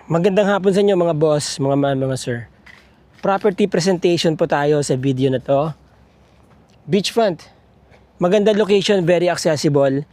Magandang hapon sa inyo mga boss, mga ma'am, mga sir. Property presentation po tayo sa video na to. Beachfront. Maganda location, very accessible.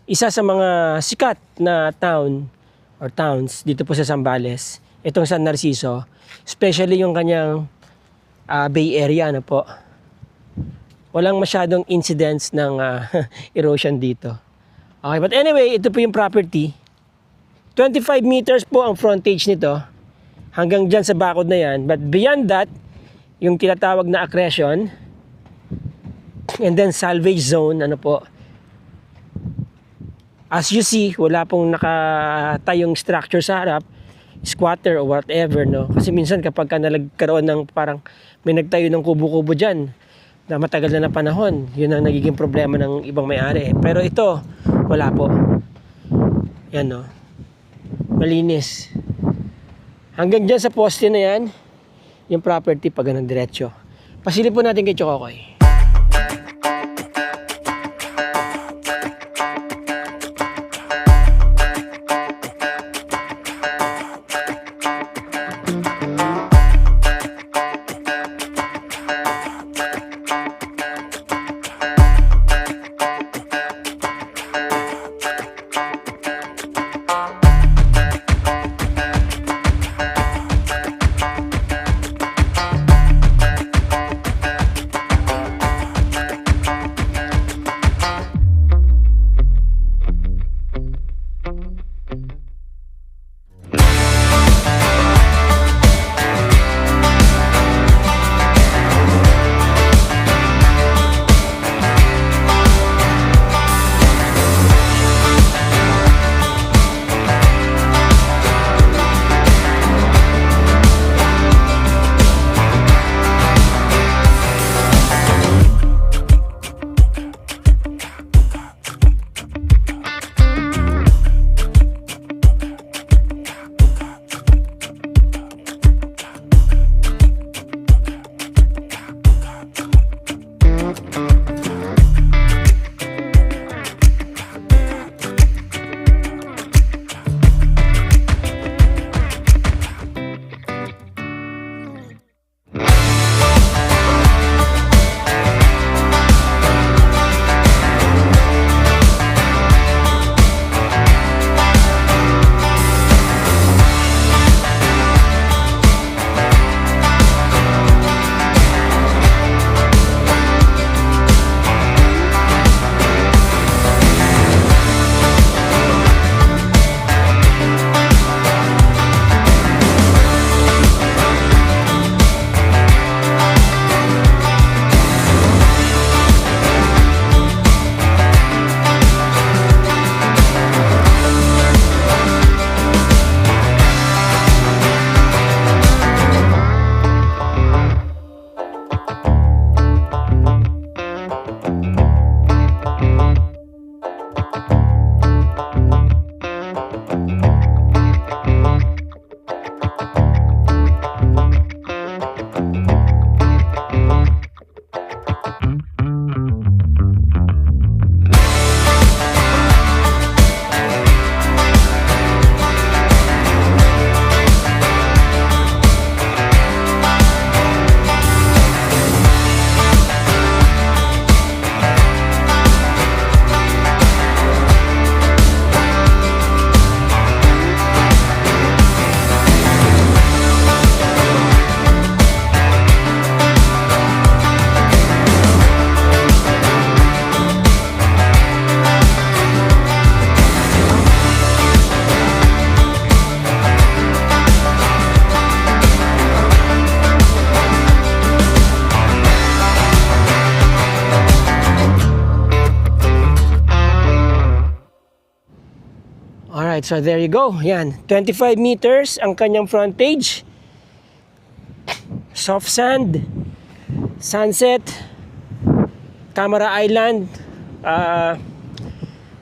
Isa sa mga sikat na town or towns dito po sa Zambales. Itong San Narciso. Especially yung kanyang Bay Area na po. Walang masyadong incidents ng erosion dito. Okay, but anyway, ito po yung property. 25 meters po ang frontage nito hanggang dyan sa bakod na yan. But beyond that, yung tinatawag na accretion and then salvage zone, ano po. As you see, wala pong nakatayong structure sa harap, squatter or whatever, no? Kasi minsan kapag ka nagkaroon ng parang may nagtayo ng kubo-kubo dyan na matagal na panahon, yun ang nagiging problema ng ibang may-ari. Pero ito, wala po. Yan, no? Malinis. Hanggang dyan sa poste na yan, yung property pag ganun diretso. Pasilip po natin kay Chokokoy. Alright, so there you go. Yan, 25 meters ang kanyang frontage. Soft sand, Sunset, Camara Island,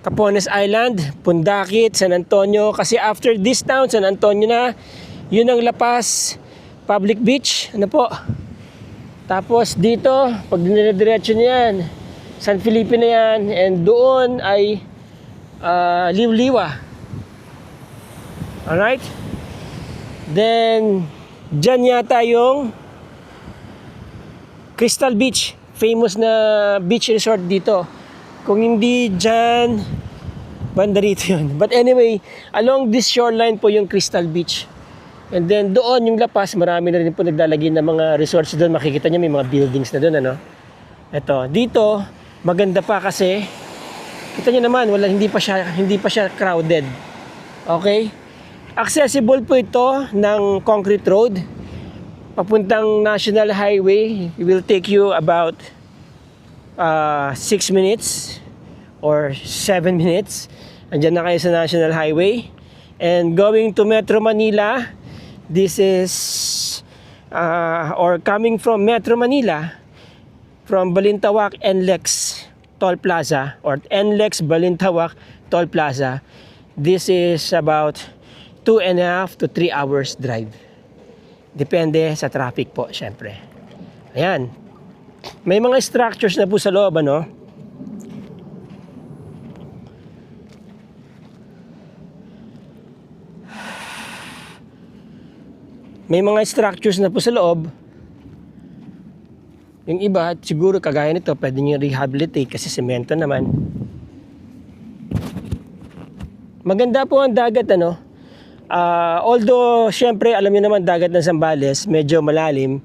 Capones Island, Pundakit, San Antonio. Kasi after this town, San Antonio na, yun ang La Paz Public Beach. Ano po? Tapos dito, pag dinediretso niyan, San Felipe na yan. And doon ay Liwliwa. Alright? Then, dyan yata yung Crystal Beach. Famous na beach resort dito. Kung hindi dyan, banda rito yun. But anyway, along this shoreline po yung Crystal Beach. And then doon yung lapas, marami na rin po naglalagay ng mga resorts doon. Makikita nyo may mga buildings na doon, ano. Ito, dito, maganda pa kasi, kita nyo naman, hindi pa siya crowded. Okay? Accessible po ito ng concrete road. Papuntang National Highway, it will take you about 6 minutes or 7 minutes. Andyan na kayo sa National Highway. And going to Metro Manila, this is or coming from Metro Manila, from Balintawak NLEX Toll Plaza or NLEX Balintawak Toll Plaza, this is about 2.5 to 3 hours drive. Depende sa traffic po, syempre. Ayan. May mga structures na po sa loob, ano? May mga structures na po sa loob. Yung iba, siguro kagaya nito, pwede nyo rehabilitate kasi semento naman. Maganda po ang dagat, ano? Although, syempre, alam niyo naman, dagat ng Zambales, medyo malalim.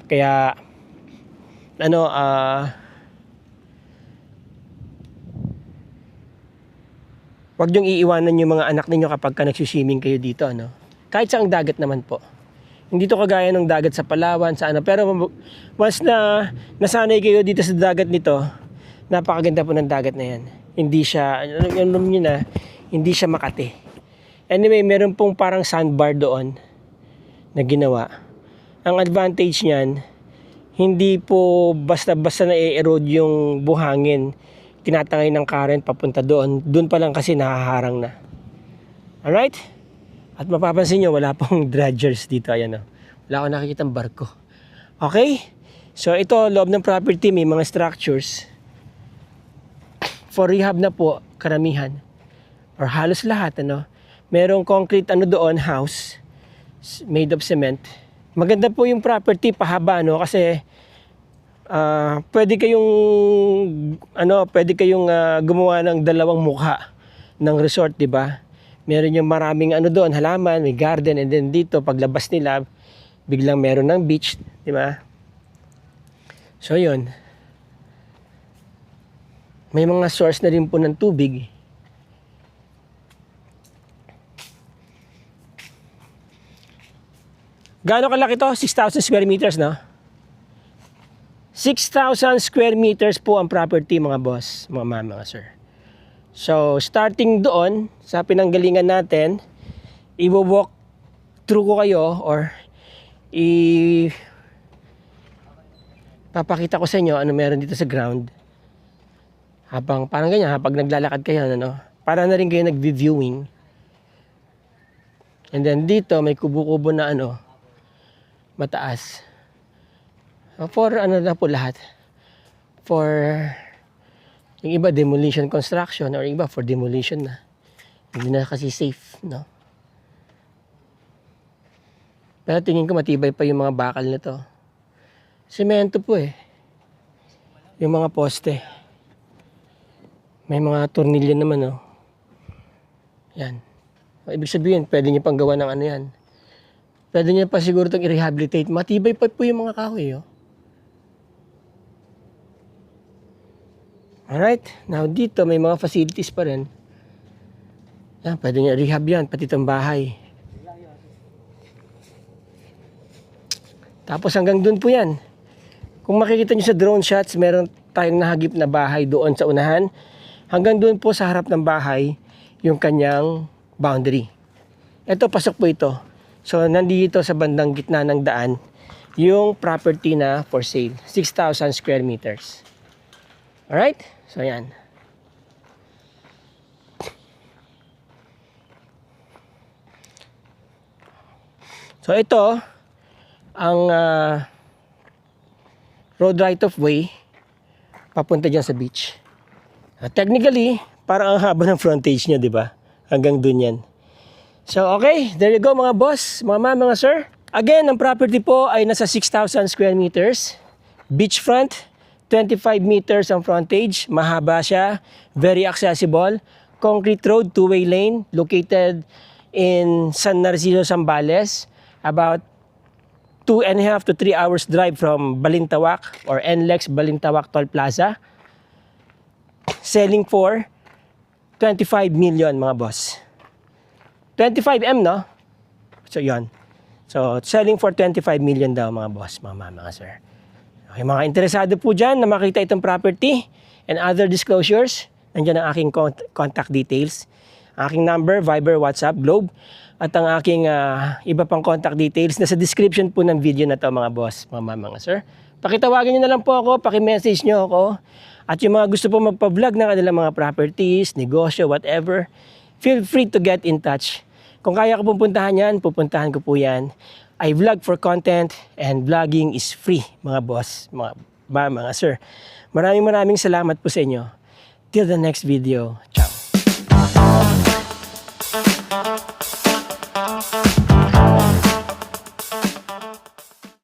Kaya, wag niyong iiwanan yung mga anak ninyo kapag nagsiswimming kayo dito, ano? Kahit sa ang dagat naman po. Hindi to kagaya ng dagat sa Palawan, sa ano. Pero, once na nasanay kayo dito sa dagat nito, napakaganda po ng dagat na yan. Hindi siya, alam niyo na, hindi siya Makati. Anyway, meron pong parang sandbar doon na ginawa. Ang advantage niyan, hindi po basta-basta na-erode yung buhangin. Tinatangay ng current papunta doon. Doon pa lang kasi nahaharang na. Alright? At mapapansin nyo, wala pong dredgers dito. Ayan, oh. Wala akong nakikitang barko. Okay? So ito, loob ng property, may mga structures. For rehab na po, karamihan. Or halos lahat, ano. Merong concrete doon, house made of cement. Maganda po yung property, pahaba, no, kasi pwede kayong gumawa ng dalawang mukha ng resort, di ba? Meron yung maraming doon, halaman, may garden, and then dito paglabas nila, biglang meron ng beach, di ba? So yun. May mga source na rin po ng tubig. Gaano kalaki to? 6,000 square meters, no? 6,000 square meters po ang property, mga boss, mga ma'am, mga sir. So, starting doon, sa pinanggalingan natin, i-walk through ko kayo or papakita ko sa inyo ano meron dito sa ground. Habang, parang ganyan, habang naglalakad kayo, ano? Para na rin kayo nag-viewing. And then dito, may kubo-kubo na mataas. For na po lahat. For yung iba demolition construction or iba for demolition na. Hindi na kasi safe, no? Pero tingin ko matibay pa yung mga bakal nito. Semento po eh. Yung mga poste. May mga tornilyo naman, oh. Yan. Ibig sabihin, pwede niyo pang gawa ng yan. Pwede niya pa siguro itong i-rehabilitate. Matibay pa po yung mga kahoy, oh. Alright. Now dito, may mga facilities pa rin. Yan, pwede niya rehab yan, pati itong bahay. Tapos hanggang dun po yan. Kung makikita niyo sa drone shots, meron tayong nahagip na bahay doon sa unahan. Hanggang dun po sa harap ng bahay, yung kanyang boundary. Ito, pasok po ito. So, nandito sa bandang gitna ng daan, yung property na for sale. 6,000 square meters. Alright? So, yan. So, ito, ang road right of way, papunta dyan sa beach. Technically, parang ang haba ng frontage nyo, di ba? Hanggang dun yan. So okay, there you go mga boss, mga ma'am, mga sir. Again, ang property po ay nasa 6,000 square meters. Beachfront, 25 meters ang frontage. Mahaba siya, very accessible. Concrete road, two-way lane, located in San Narciso, Zambales. About 2.5 to 3 hours drive from Balintawak or NLEX Balintawak Toll Plaza. Selling for 25 million mga boss. 25M, no? So, yon. So, selling for 25 million daw mga boss, mga sir. Okay, mga interesado po dyan na makita itong property and other disclosures, nandiyan ang aking contact details. Aking number, Viber, WhatsApp, Globe, at ang aking iba pang contact details na sa description po ng video na to mga boss, mga sir. Pakitawagan nyo na lang po ako, pakimessage nyo ako. At yung mga gusto po magpa-vlog ng kanilang mga properties, negosyo, whatever, feel free to get in touch. Kung kaya ko pupuntahan yan, pupuntahan ko po yan. I vlog for content and vlogging is free, mga boss, mga sir. Maraming salamat po sa inyo. Till the next video. Ciao.